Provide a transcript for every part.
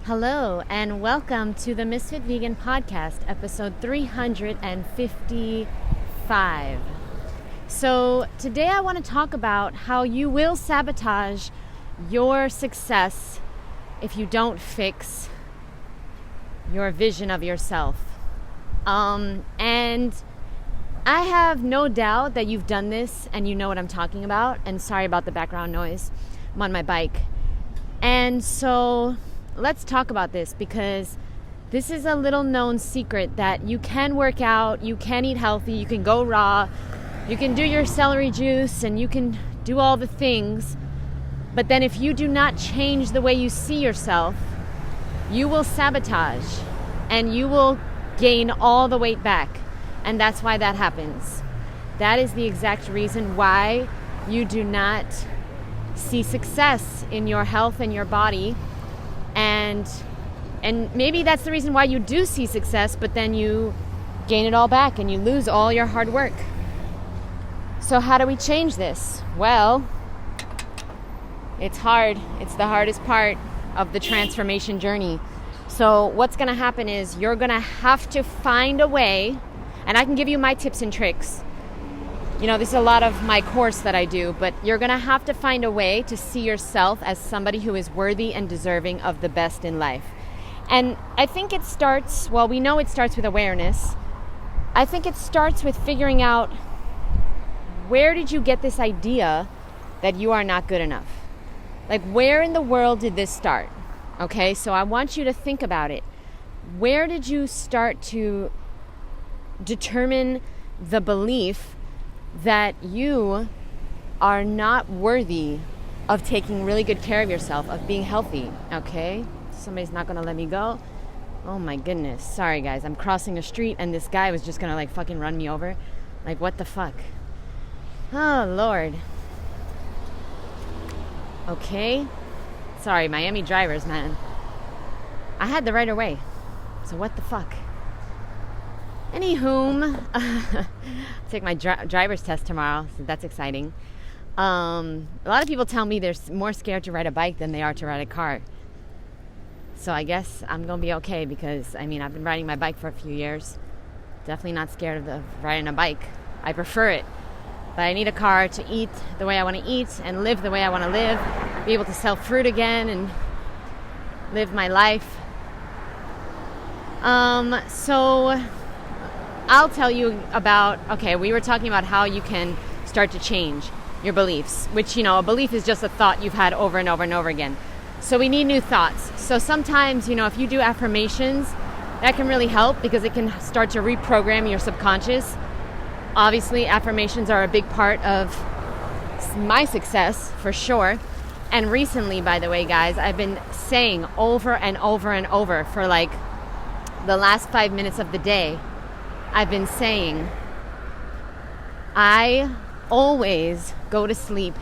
Hello and welcome to the Ms.FitVegan podcast, episode 355. So today I want to talk about how you will sabotage your success if you don't fix your vision of yourself. And I have no doubt that you've done this and you know what I'm talking about. And sorry about the background noise. I'm on my bike. And so let's talk about this, because this is a little known secret that you can work out, you can eat healthy, you can go raw, you can do your celery juice, and you can do all the things. But then if you do not change the way you see yourself, you will sabotage and you will gain all the weight back. And that's why that happens. That is the exact reason why you do not see success in your health and your body. And maybe that's the reason why you do see success, but then you gain it all back and you lose all your hard work. So how do we change this? Well, it's hard. It's the hardest part of the transformation journey. So what's going to happen is you're going to have to find a way, and I can give you my tips and tricks. You know, this is a lot of my course that I do, but you're going to have to find a way to see yourself as somebody who is worthy and deserving of the best in life. And I think it starts, well, we know it starts with awareness. I think it starts with figuring out, where did you get this idea that you are not good enough? Like, where in the world did this start? Okay, so I want you to think about it. Where did you start to determine the belief that you are not worthy of taking really good care of yourself, of being healthy? Okay, somebody's not gonna let me go. Oh my goodness, sorry guys, I'm crossing a street and this guy was just gonna fucking run me over. Like, what the fuck? Oh Lord. Okay, sorry, Miami drivers, man. I had the right of way, so what the fuck? Anywho, take my driver's test tomorrow, so that's exciting. A lot of people tell me they're more scared to ride a bike than they are to ride a car. So I guess I'm going to be okay, because, I've been riding my bike for a few years. Definitely not scared of riding a bike. I prefer it. But I need a car to eat the way I want to eat and live the way I want to live, be able to sell fruit again and live my life. So I'll tell you about, okay, we were talking about how you can start to change your beliefs, which, a belief is just a thought you've had over and over and over again. So we need new thoughts. So sometimes, if you do affirmations, that can really help, because it can start to reprogram your subconscious. Obviously, affirmations are a big part of my success, for sure. And recently, by the way, guys, I've been saying over and over and over for the last 5 minutes of the day, I've been saying, I always go to sleep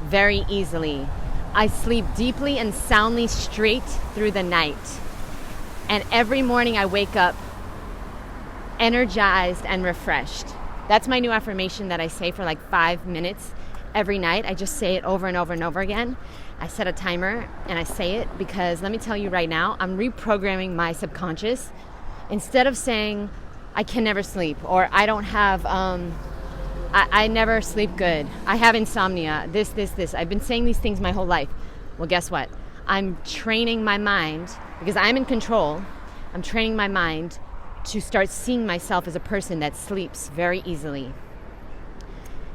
very easily. I sleep deeply and soundly straight through the night. And every morning I wake up energized and refreshed. That's my new affirmation that I say for 5 minutes every night. I just say it over and over and over again. I set a timer and I say it because, let me tell you right now, I'm reprogramming my subconscious. Instead of saying, I can never sleep, or I don't have, I never sleep good, I have insomnia, this. I've been saying these things my whole life. Well, guess what? I'm training my mind, because I'm in control. I'm training my mind to start seeing myself as a person that sleeps very easily.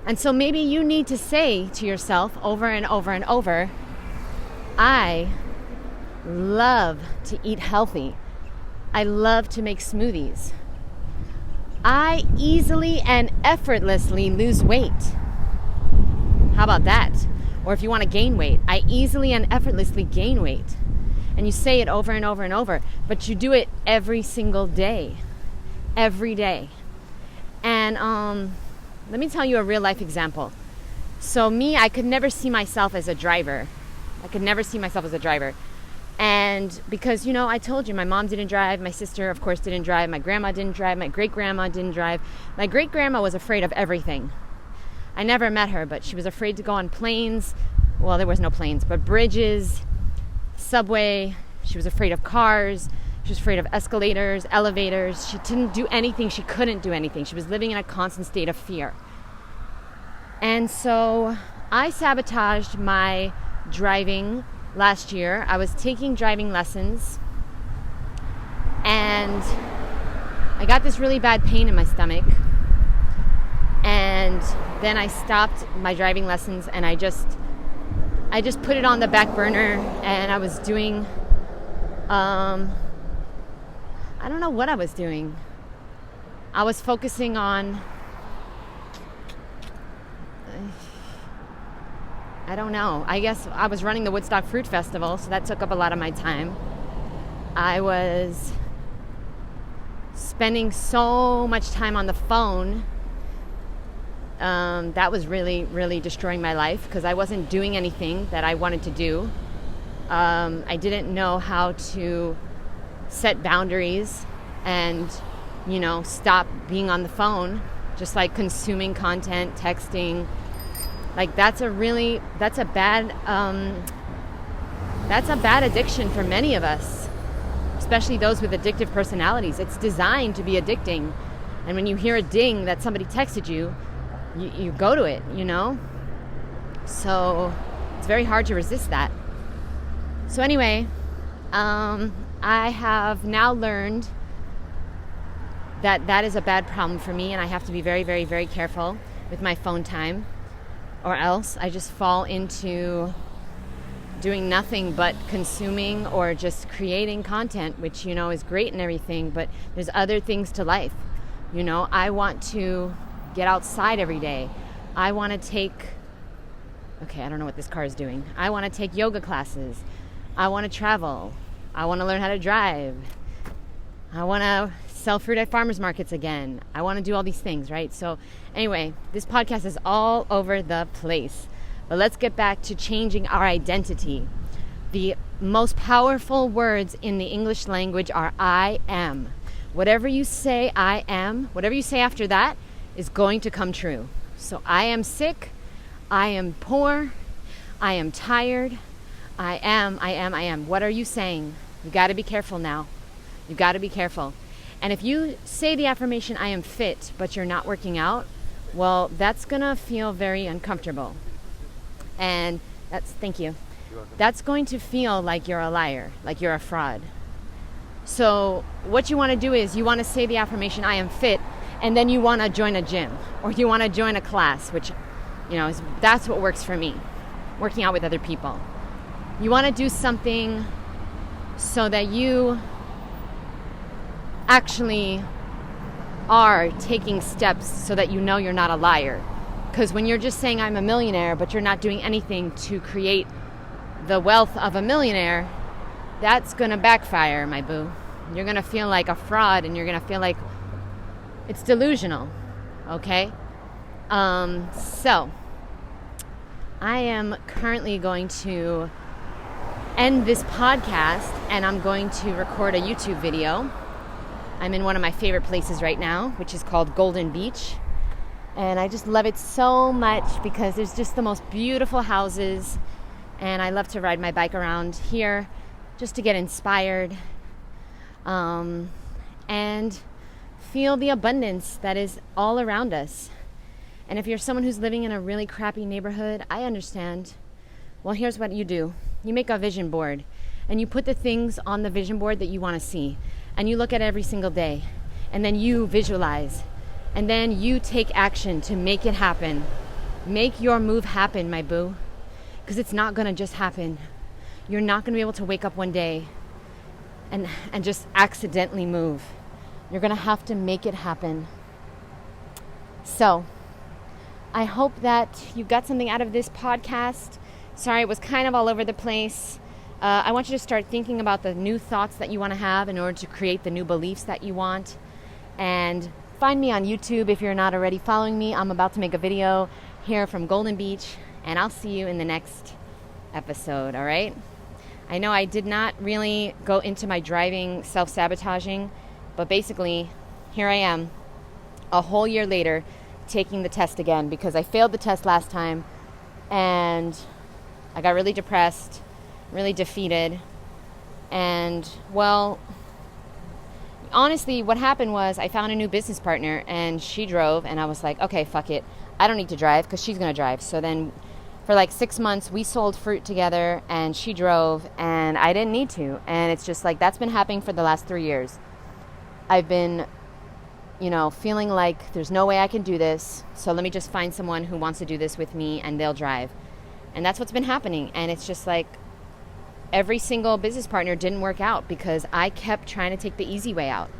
And so maybe you need to say to yourself over and over and over, I love to eat healthy. I love to make smoothies. I easily and effortlessly lose weight. How about that? Or if you want to gain weight, I easily and effortlessly gain weight. And you say it over and over and over, but you do it every single day. Every day. And let me tell you a real life example. So me, I could never see myself as a driver. And because, I told you, my mom didn't drive, my sister, of course, didn't drive, my grandma didn't drive, my great-grandma didn't drive. My great-grandma was afraid of everything. I never met her, but she was afraid to go on planes. Well, there was no planes, but bridges, subway. She was afraid of cars. She was afraid of escalators, elevators. She didn't do anything. She couldn't do anything. She was living in a constant state of fear. And so I sabotaged my driving last year. I was taking driving lessons, and I got this really bad pain in my stomach. And then I stopped my driving lessons, and I just put it on the back burner, and I was doing, I don't know what I was doing. I was focusing on, I don't know. I guess I was running the Woodstock Fruit Festival, so that took up a lot of my time. I was spending so much time on the phone. That was really, really destroying my life because I wasn't doing anything that I wanted to do. I didn't know how to set boundaries and, stop being on the phone, just like consuming content, texting. Like that's a bad addiction for many of us, especially those with addictive personalities. It's designed to be addicting. And when you hear a ding that somebody texted you, you go to it, So it's very hard to resist that. So anyway, I have now learned that is a bad problem for me, and I have to be very, very, very careful with my phone time, or else I just fall into doing nothing but consuming or just creating content, which, is great and everything, but there's other things to life. I want to get outside every day. I want to take, I don't know what this car is doing. I want to take yoga classes. I want to travel. I want to learn how to drive. I want to sell fruit at farmers markets again. I want to do all these things, right? So anyway, this podcast is all over the place. But let's get back to changing our identity. The most powerful words in the English language are I am. Whatever you say I am, whatever you say after that is going to come true. So I am sick. I am poor. I am tired. I am. What are you saying? You got to be careful now. You got to be careful. And if you say the affirmation, I am fit, but you're not working out, well, that's going to feel very uncomfortable. And thank you. That's going to feel like you're a liar, like you're a fraud. So what you want to do is you want to say the affirmation, I am fit, and then you want to join a gym or you want to join a class, which, that's what works for me, working out with other people. You want to do something so that you actually are taking steps so that you're not a liar. Because when you're just saying I'm a millionaire, but you're not doing anything to create the wealth of a millionaire, that's going to backfire, my boo. You're going to feel like a fraud, and you're going to feel like it's delusional, okay? So I am currently going to end this podcast, and I'm going to record a YouTube video. I'm in one of my favorite places right now, which is called Golden Beach. And I just love it so much because there's just the most beautiful houses. And I love to ride my bike around here just to get inspired and feel the abundance that is all around us. And if you're someone who's living in a really crappy neighborhood, I understand. Well, here's what you do. You make a vision board and you put the things on the vision board that you want to see. And you look at it every single day. And then you visualize. And then you take action to make it happen. Make your move happen, my boo. Because it's not going to just happen. You're not going to be able to wake up one day and just accidentally move. You're going to have to make it happen. So, I hope that you got something out of this podcast. Sorry, it was kind of all over the place. I want you to start thinking about the new thoughts that you want to have in order to create the new beliefs that you want. And find me on YouTube if you're not already following me. I'm about to make a video here from Golden Beach, and I'll see you in the next episode, all right? I know I did not really go into my driving self-sabotaging, but basically, here I am, a whole year later, taking the test again because I failed the test last time, and I got really depressed, really defeated, And, well, honestly, what happened was I found a new business partner, and she drove, and I was like, okay, fuck it. I don't need to drive because she's going to drive. So then for like 6 months, we sold fruit together, and she drove, and I didn't need to. And it's just like, that's been happening for the last 3 years. I've been, feeling like there's no way I can do this. So let me just find someone who wants to do this with me, and they'll drive. And that's what's been happening. And it's just like every single business partner didn't work out because I kept trying to take the easy way out.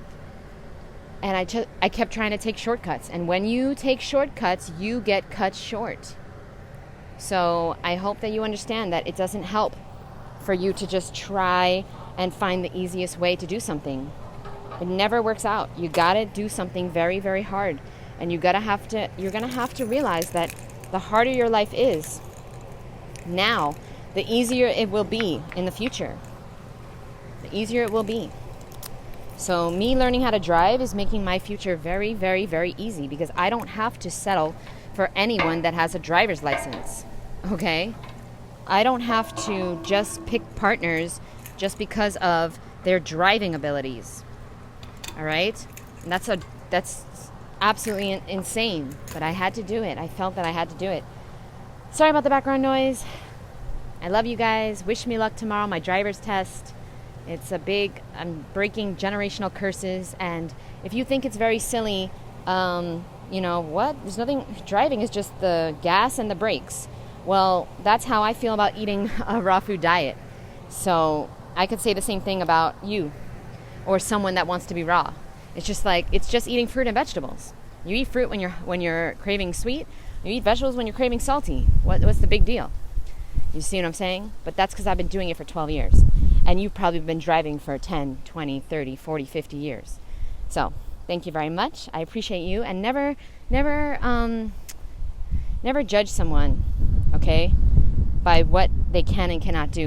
And I kept trying to take shortcuts. And when you take shortcuts, you get cut short. So I hope that you understand that it doesn't help for you to just try and find the easiest way to do something. It never works out. You gotta do something very, very hard. And you're gonna have to realize that the harder your life is now, the easier it will be in the future. The easier it will be. So me learning how to drive is making my future very, very, very easy because I don't have to settle for anyone that has a driver's license. Okay? I don't have to just pick partners just because of their driving abilities. All right? And that's absolutely insane, but I had to do it. I felt that I had to do it. Sorry about the background noise. I love you guys. Wish me luck tomorrow, my driver's test. I'm breaking generational curses. And if you think it's very silly, there's nothing, driving is just the gas and the brakes. Well, that's how I feel about eating a raw food diet. So I could say the same thing about you or someone that wants to be raw. It's just eating fruit and vegetables. You eat fruit when you're craving sweet. You eat vegetables when you're craving salty. What's the big deal? You see what I'm saying? But that's because I've been doing it for 12 years. And you've probably been driving for 10, 20, 30, 40, 50 years. So, thank you very much. I appreciate you. And never judge someone, okay, by what they can and cannot do.